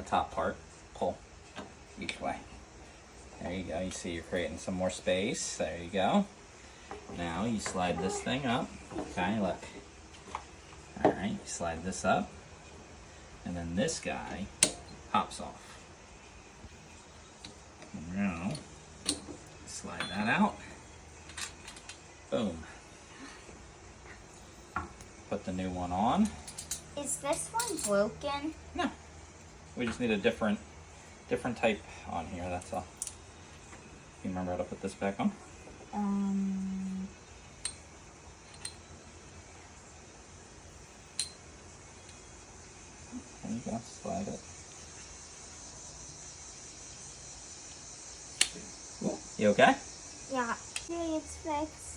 the top part. Pull each way. There you go. You see you're creating some more space. There you go. Now you slide this thing up. Okay, look. Alright, you slide this up. And then this guy pops off. Now, slide that out. Boom. Put the new one on. Is this one broken? No. We just need a different type on here, that's all. You remember how to put this back on? There you go, slide it. You okay? Yeah. See, it's fixed.